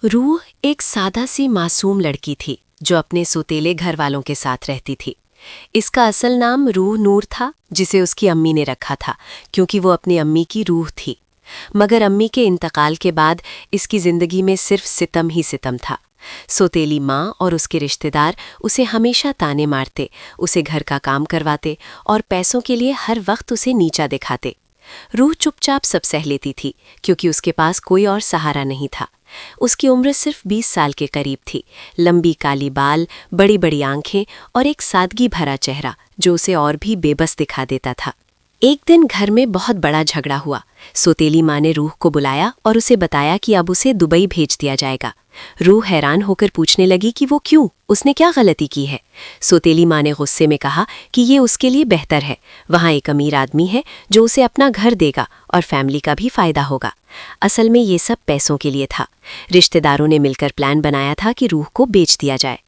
रूह एक सादा सी मासूम लड़की थी जो अपने सौतेले घर वालों के साथ रहती थी। इसका असल नाम रूह नूर था, जिसे उसकी अम्मी ने रखा था क्योंकि वो अपनी अम्मी की रूह थी। मगर अम्मी के इंतकाल के बाद इसकी जिंदगी में सिर्फ सितम ही सितम था। सौतेली माँ और उसके रिश्तेदार उसे हमेशा ताने मारते, उसे घर का काम करवाते और पैसों के लिए हर वक्त उसे नीचा दिखाते। रूह चुपचाप सब सह लेती थी क्योंकि उसके पास कोई और सहारा नहीं था। उसकी उम्र सिर्फ 20 साल के करीब थी। लंबी काली बाल, बड़ी बड़ी आंखें और एक सादगी भरा चेहरा जो उसे और भी बेबस दिखा देता था। एक दिन घर में बहुत बड़ा झगड़ा हुआ। सौतेली माँ ने रूह को बुलाया और उसे बताया कि अब उसे दुबई भेज दिया जाएगा। रूह हैरान होकर पूछने लगी कि वो क्यों, उसने क्या गलती की है। सौतेली माँ ने गुस्से में कहा कि ये उसके लिए बेहतर है। वहाँ एक अमीर आदमी है जो उसे अपना घर देगा और फैमिली का भी फायदा होगा। असल में ये सब पैसों के लिए था। रिश्तेदारों ने मिलकर प्लान बनाया था कि रूह को बेच दिया जाए।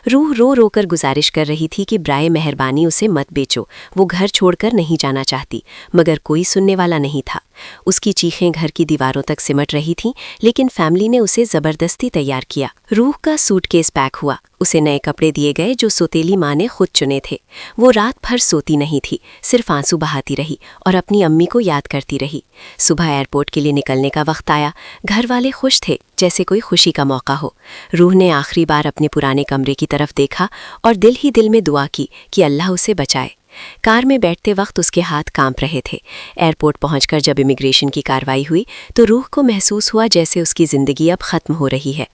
रूह रो रो कर गुजारिश कर रही थी कि ब्राए मेहरबानी उसे मत बेचो, वो घर छोड़कर नहीं जाना चाहती, मगर कोई सुनने वाला नहीं था। उसकी चीखें घर की दीवारों तक सिमट रही थीं, लेकिन फैमिली ने उसे जबरदस्ती तैयार किया। रूह का सूटकेस पैक हुआ, उसे नए कपड़े दिए गए जो सौतेली माँ ने खुद चुने थे। वो रात भर सोती नहीं थी, सिर्फ आंसू बहाती रही और अपनी अम्मी को याद करती रही। सुबह एयरपोर्ट के लिए निकलने का वक्त आया। घर वाले खुश थे, जैसे कोई खुशी का मौका हो। रूह ने आखिरी बार अपने पुराने कमरे की तरफ देखा और दिल ही दिल में दुआ की कि अल्लाह उसे बचाए। कार में बैठते वक्त उसके हाथ कांप रहे थे। एयरपोर्ट पहुंचकर जब इमिग्रेशन की कार्रवाई हुई तो रूह को महसूस हुआ जैसे उसकी ज़िंदगी अब ख़त्म हो रही है।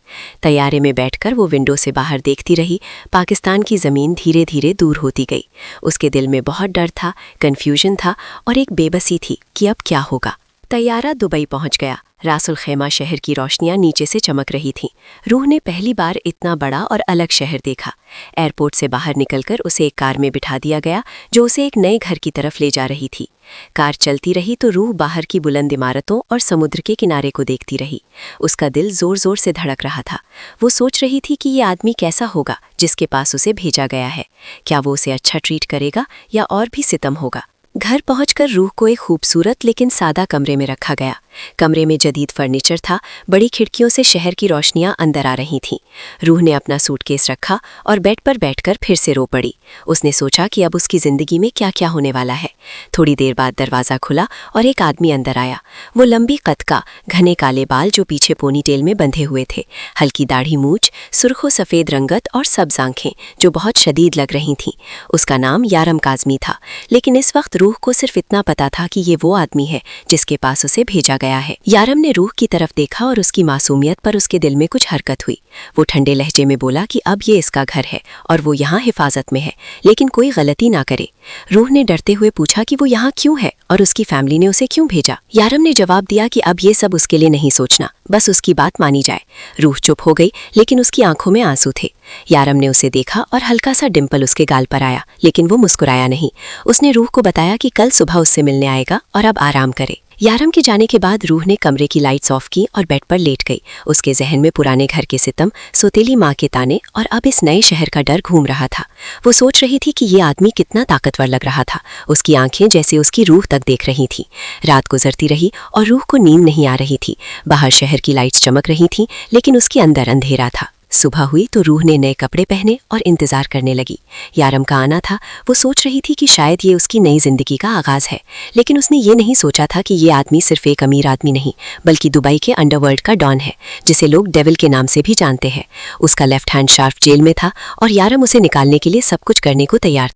तैयारे में बैठकर वो विंडो से बाहर देखती रही। पाकिस्तान की ज़मीन धीरे धीरे दूर होती गई। उसके दिल में बहुत डर था, कन्फ्यूजन था और एक बेबसी थी कि अब क्या होगा। तैयारा दुबई पहुंच गया। रासुल खैमा शहर की रोशनियां नीचे से चमक रही थीं। रूह ने पहली बार इतना बड़ा और अलग शहर देखा। एयरपोर्ट से बाहर निकलकर उसे एक कार में बिठा दिया गया जो उसे एक नए घर की तरफ ले जा रही थी। कार चलती रही तो रूह बाहर की बुलंद इमारतों और समुद्र के किनारे को देखती रही। उसका दिल जोर जोर से धड़क रहा था। वो सोच रही थी कि ये आदमी कैसा होगा जिसके पास उसे भेजा गया है। क्या वो उसे अच्छा ट्रीट करेगा या और भी सितम होगा। घर पहुंचकर रूह को एक खूबसूरत लेकिन सादा कमरे में रखा गया। कमरे में जदीद फर्नीचर था, बड़ी खिड़कियों से शहर की रोशनियां अंदर आ रही थीं। रूह ने अपना सूटकेस रखा और बेड पर बैठकर फिर से रो पड़ी। उसने सोचा कि अब उसकी ज़िंदगी में क्या क्या होने वाला है। थोड़ी देर बाद दरवाज़ा खुला और एक आदमी अंदर आया। वो लंबी कद का, घने काले बाल जो पीछे पोनीटेल में बंधे हुए थे, हल्की दाढ़ी मूछ, सुर्खो सफ़ेद रंगत और सब्ज़ आंखें जो बहुत शदीद लग रही थीं। उसका नाम यारम काज़मी था, लेकिन इस वक्त रूह को सिर्फ इतना पता था कि ये वो आदमी है जिसके पास उसे भेजा गया है। यारम ने रूह की तरफ देखा और उसकी मासूमियत पर उसके दिल में कुछ हरकत हुई। वो ठंडे लहजे में बोला कि अब ये इसका घर है और वो यहाँ हिफाजत में है, लेकिन कोई गलती ना करे। रूह ने डरते हुए पूछा कि वो यहाँ क्यों है और उसकी फैमिली ने उसे क्यों भेजा। यारम ने जवाब दिया कि अब ये सब उसके लिए नहीं सोचना, बस उसकी बात मानी जाए। रूह चुप हो गई, लेकिन उसकी आंखों में आंसू थे। यारम ने उसे देखा और हल्का सा डिंपल उसके गाल पर आया, लेकिन वो मुस्कुराया नहीं। उसने रूह को बताया कि कल सुबह उससे मिलने आएगा और अब आराम करे। यारम के जाने के बाद रूह ने कमरे की लाइट्स ऑफ की और बेड पर लेट गई। उसके जहन में पुराने घर के सितम, सौतेली माँ के ताने और अब इस नए शहर का डर घूम रहा था। वो सोच रही थी कि ये आदमी कितना ताकतवर लग रहा था। उसकी आंखें जैसे उसकी रूह तक देख रही थीं। रात गुजरती रही और रूह को नींद नहीं आ रही थी। बाहर शहर की लाइट्स चमक रही थीं, लेकिन उसके अंदर अंधेरा था। सुबह हुई तो रूह ने नए कपड़े पहने और इंतजार करने लगी। यारम का आना था। वो सोच रही थी कि शायद ये उसकी नई जिंदगी का आगाज है, लेकिन उसने ये नहीं सोचा था कि ये आदमी सिर्फ एक अमीर आदमी नहीं, बल्कि दुबई के अंडरवर्ल्ड का डॉन है, जिसे लोग डेविल के नाम से भी जानते हैं। उसका लेफ्ट हैंड शार्फ जेल में था और यारम उसे निकालने के लिए सब कुछ करने को तैयार